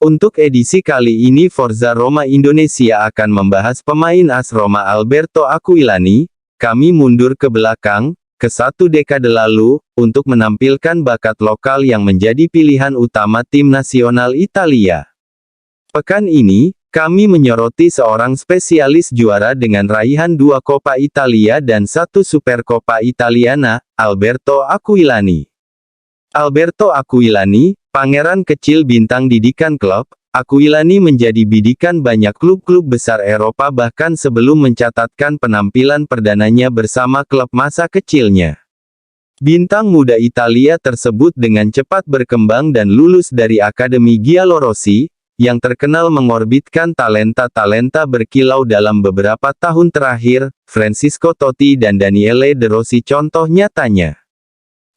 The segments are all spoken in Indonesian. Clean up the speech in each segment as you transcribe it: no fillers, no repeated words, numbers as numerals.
Untuk edisi kali ini Forza Roma Indonesia akan membahas pemain AS Roma Alberto Aquilani. Kami mundur ke belakang, ke 1 dekade lalu, untuk menampilkan bakat lokal yang menjadi pilihan utama tim nasional Italia. Pekan ini, kami menyoroti seorang spesialis juara dengan raihan 2 Coppa Italia dan 1 Supercoppa Italiana, Alberto Aquilani. Alberto Aquilani, pangeran kecil bintang didikan klub, Aquilani menjadi bidikan banyak klub-klub besar Eropa bahkan sebelum mencatatkan penampilan perdananya bersama klub masa kecilnya. Bintang muda Italia tersebut dengan cepat berkembang dan lulus dari Akademi Giallorossi, yang terkenal mengorbitkan talenta-talenta berkilau dalam beberapa tahun terakhir, Francesco Totti dan Daniele De Rossi contoh nyatanya.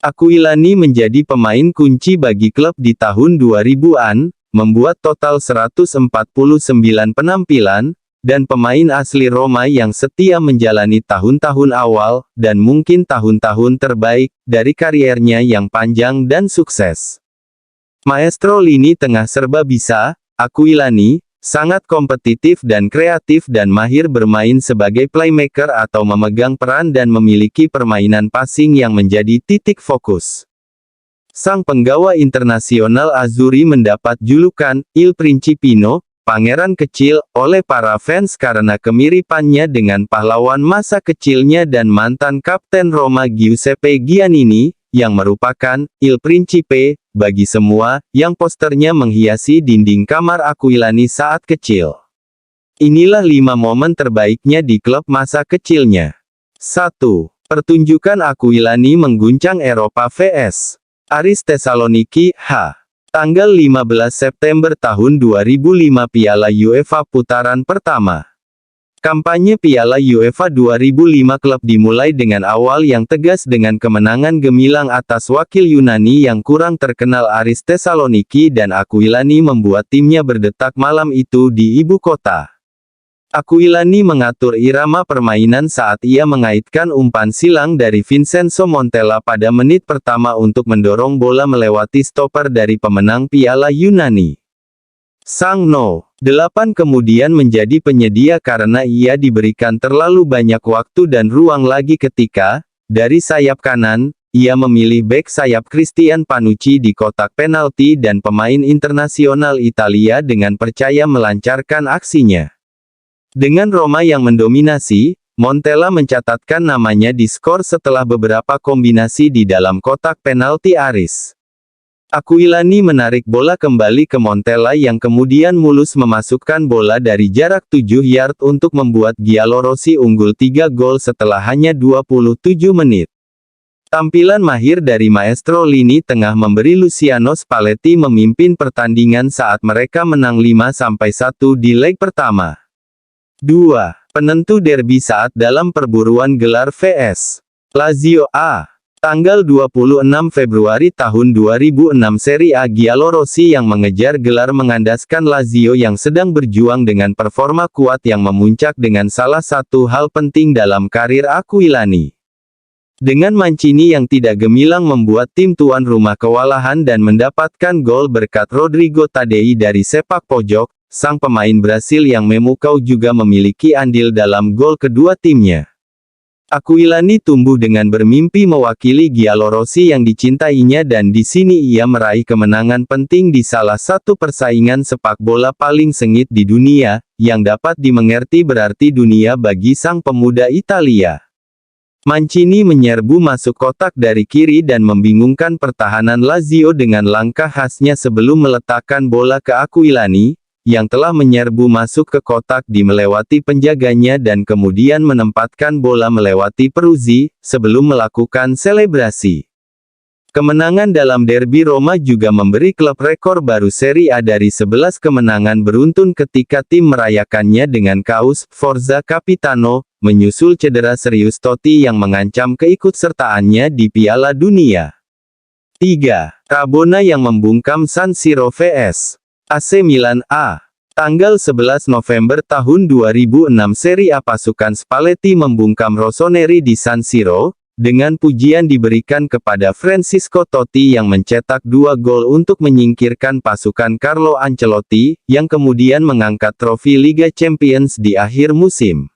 Aquilani menjadi pemain kunci bagi klub di tahun 2000-an, membuat total 149 penampilan, dan pemain asli Roma yang setia menjalani tahun-tahun awal, dan mungkin tahun-tahun terbaik, dari kariernya yang panjang dan sukses. Maestro lini tengah serba bisa, Aquilani, sangat kompetitif dan kreatif dan mahir bermain sebagai playmaker atau memegang peran dan memiliki permainan passing yang menjadi titik fokus. Sang penggawa internasional Azzurri mendapat julukan Il Principino, pangeran kecil, oleh para fans karena kemiripannya dengan pahlawan masa kecilnya dan mantan kapten Roma Giuseppe Giannini, yang merupakan Il Principe bagi semua, yang posternya menghiasi dinding kamar Aquilani saat kecil. Inilah 5 momen terbaiknya di klub masa kecilnya. 1. Pertunjukan Aquilani mengguncang Eropa vs Aris Thessaloniki, H. Tanggal 15 September tahun 2005 Piala UEFA putaran pertama. Kampanye Piala UEFA 2005 klub dimulai dengan awal yang tegas dengan kemenangan gemilang atas wakil Yunani yang kurang terkenal Aris Thessaloniki dan Aquilani membuat timnya berdetak malam itu di ibu kota. Aquilani mengatur irama permainan saat ia mengaitkan umpan silang dari Vincenzo Montella pada menit pertama untuk mendorong bola melewati stopper dari pemenang Piala Yunani. Sang No. 8 kemudian menjadi penyedia karena ia diberikan terlalu banyak waktu dan ruang lagi ketika, dari sayap kanan, ia memilih bek sayap Christian Panucci di kotak penalti dan pemain internasional Italia dengan percaya melancarkan aksinya. Dengan Roma yang mendominasi, Montella mencatatkan namanya di skor setelah beberapa kombinasi di dalam kotak penalti Aris. Aquilani menarik bola kembali ke Montella yang kemudian mulus memasukkan bola dari jarak 7 yard untuk membuat Giallorossi unggul 3 gol setelah hanya 27 menit. Tampilan mahir dari maestro lini tengah memberi Luciano Spalletti memimpin pertandingan saat mereka menang 5-1 di leg pertama. 2. Penentu derby saat dalam perburuan gelar vs Lazio A. Tanggal 26 Februari tahun 2006 Serie A Giallorossi yang mengejar gelar mengandaskan Lazio yang sedang berjuang dengan performa kuat yang memuncak dengan salah satu hal penting dalam karir Aquilani. Dengan Mancini yang tidak gemilang membuat tim tuan rumah kewalahan dan mendapatkan gol berkat Rodrigo Taddei dari sepak pojok, sang pemain Brasil yang memukau juga memiliki andil dalam gol kedua timnya. Aquilani tumbuh dengan bermimpi mewakili Giallorossi yang dicintainya dan di sini ia meraih kemenangan penting di salah satu persaingan sepak bola paling sengit di dunia, yang dapat dimengerti berarti dunia bagi sang pemuda Italia. Mancini menyerbu masuk kotak dari kiri dan membingungkan pertahanan Lazio dengan langkah khasnya sebelum meletakkan bola ke Aquilani, yang telah menyerbu masuk ke kotak di melewati penjaganya dan kemudian menempatkan bola melewati Peruzzi, sebelum melakukan selebrasi. Kemenangan dalam derby Roma juga memberi klub rekor baru Serie A dari 11 kemenangan beruntun ketika tim merayakannya dengan kaos Forza Capitano, menyusul cedera serius Totti yang mengancam keikutsertaannya di Piala Dunia. 3. Rabona yang membungkam San Siro vs AC Milan A. Tanggal 11 November tahun 2006 Serie A pasukan Spalletti membungkam Rossoneri di San Siro, dengan pujian diberikan kepada Francesco Totti yang mencetak 2 gol untuk menyingkirkan pasukan Carlo Ancelotti, yang kemudian mengangkat trofi Liga Champions di akhir musim.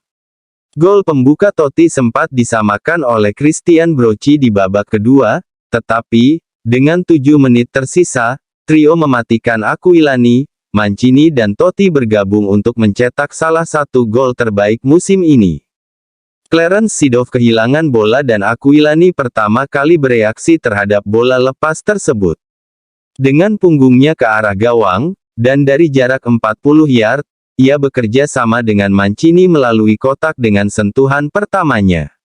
Gol pembuka Totti sempat disamakan oleh Christian Brocchi di babak kedua, tetapi, dengan 7 menit tersisa, trio mematikan Aquilani, Mancini dan Totti bergabung untuk mencetak salah satu gol terbaik musim ini. Clarence Seedorf kehilangan bola dan Aquilani pertama kali bereaksi terhadap bola lepas tersebut. Dengan punggungnya ke arah gawang, dan dari jarak 40 yard, ia bekerja sama dengan Mancini melalui kotak dengan sentuhan pertamanya.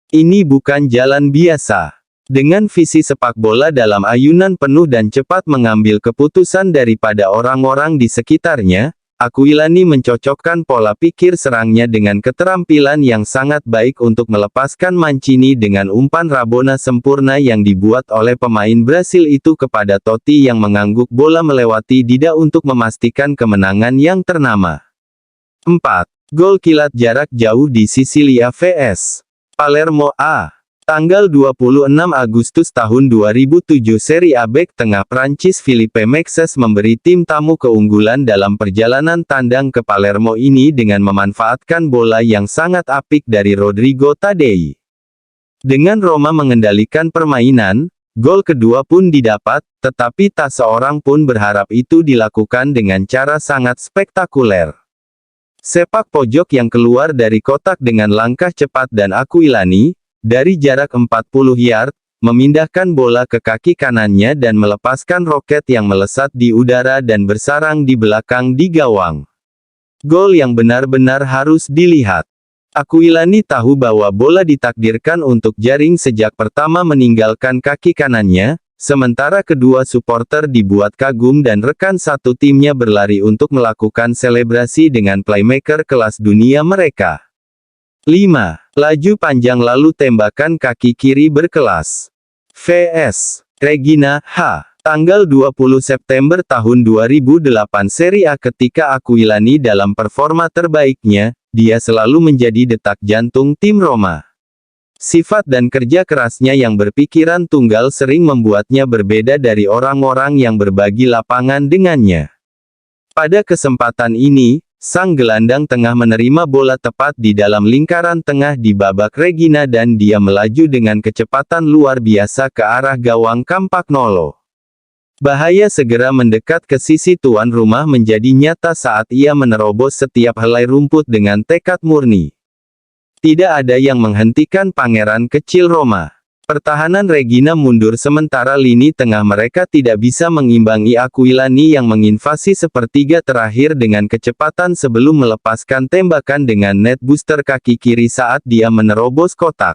Ini bukan jalan biasa. Dengan visi sepak bola dalam ayunan penuh dan cepat mengambil keputusan daripada orang-orang di sekitarnya, Aquilani mencocokkan pola pikir serangnya dengan keterampilan yang sangat baik untuk melepaskan Mancini dengan umpan Rabona sempurna yang dibuat oleh pemain Brasil itu kepada Totti yang mengangguk bola melewati dida untuk memastikan kemenangan yang ternama. 4. Gol kilat jarak jauh di Sisilia vs Palermo A. Tanggal 26 Agustus tahun 2007 Serie A bek tengah Prancis Philippe Mexes memberi tim tamu keunggulan dalam perjalanan tandang ke Palermo ini dengan memanfaatkan bola yang sangat apik dari Rodrigo Tadei. Dengan Roma mengendalikan permainan, gol kedua pun didapat, tetapi tak seorang pun berharap itu dilakukan dengan cara sangat spektakuler. Sepak pojok yang keluar dari kotak dengan langkah cepat dan Aquilani, dari jarak 40 yard, memindahkan bola ke kaki kanannya dan melepaskan roket yang melesat di udara dan bersarang di belakang di gawang. Gol yang benar-benar harus dilihat. Aquilani tahu bahwa bola ditakdirkan untuk jaring sejak pertama meninggalkan kaki kanannya, sementara kedua supporter dibuat kagum dan rekan satu timnya berlari untuk melakukan selebrasi dengan playmaker kelas dunia mereka. 5. Laju panjang lalu tembakan kaki kiri berkelas. vs Regina H. Tanggal 20 September tahun 2008 Serie A ketika Aquilani dalam performa terbaiknya, dia selalu menjadi detak jantung tim Roma. Sifat dan kerja kerasnya yang berpikiran tunggal sering membuatnya berbeda dari orang-orang yang berbagi lapangan dengannya. Pada kesempatan ini, sang gelandang tengah menerima bola tepat di dalam lingkaran tengah di babak Regina dan dia melaju dengan kecepatan luar biasa ke arah gawang Campagnolo. Bahaya segera mendekat ke sisi tuan rumah menjadi nyata saat ia menerobos setiap helai rumput dengan tekad murni. Tidak ada yang menghentikan pangeran kecil Roma. Pertahanan Regina mundur sementara lini tengah mereka tidak bisa mengimbangi Aquilani yang menginvasi sepertiga terakhir dengan kecepatan sebelum melepaskan tembakan dengan net booster kaki kiri saat dia menerobos kotak.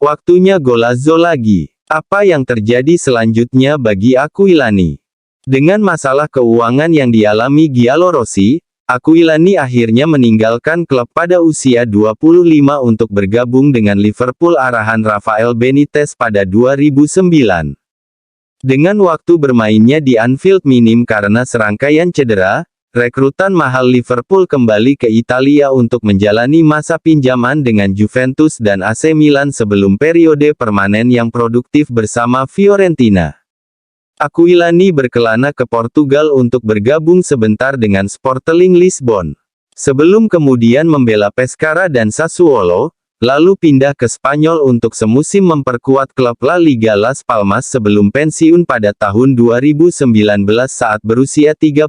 Waktunya golazo lagi. Apa yang terjadi selanjutnya bagi Aquilani? Dengan masalah keuangan yang dialami Giallorossi, Aquilani akhirnya meninggalkan klub pada usia 25 untuk bergabung dengan Liverpool arahan Rafael Benitez pada 2009. Dengan waktu bermainnya di Anfield minim karena serangkaian cedera, rekrutan mahal Liverpool kembali ke Italia untuk menjalani masa pinjaman dengan Juventus dan AC Milan sebelum periode permanen yang produktif bersama Fiorentina. Aquilani berkelana ke Portugal untuk bergabung sebentar dengan Sporting Lisbon. Sebelum kemudian membela Pescara dan Sassuolo, lalu pindah ke Spanyol untuk semusim memperkuat klub La Liga Las Palmas sebelum pensiun pada tahun 2019 saat berusia 34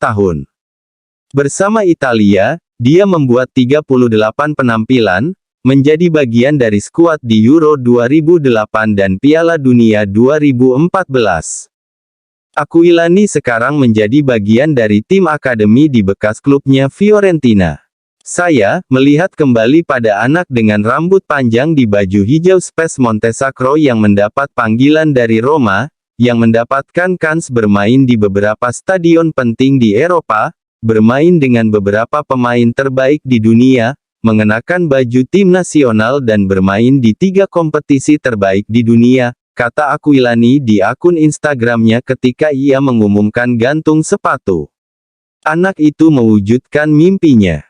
tahun. Bersama Italia, dia membuat 38 penampilan, menjadi bagian dari skuad di Euro 2008 dan Piala Dunia 2014. Aquilani sekarang menjadi bagian dari tim akademi di bekas klubnya Fiorentina. Saya melihat kembali pada anak dengan rambut panjang di baju hijau Spes Montesacro yang mendapat panggilan dari Roma, yang mendapatkan kans bermain di beberapa stadion penting di Eropa, bermain dengan beberapa pemain terbaik di dunia, mengenakan baju tim nasional dan bermain di 3 kompetisi terbaik di dunia, kata Aquilani di akun Instagramnya ketika ia mengumumkan gantung sepatu. Anak itu mewujudkan mimpinya.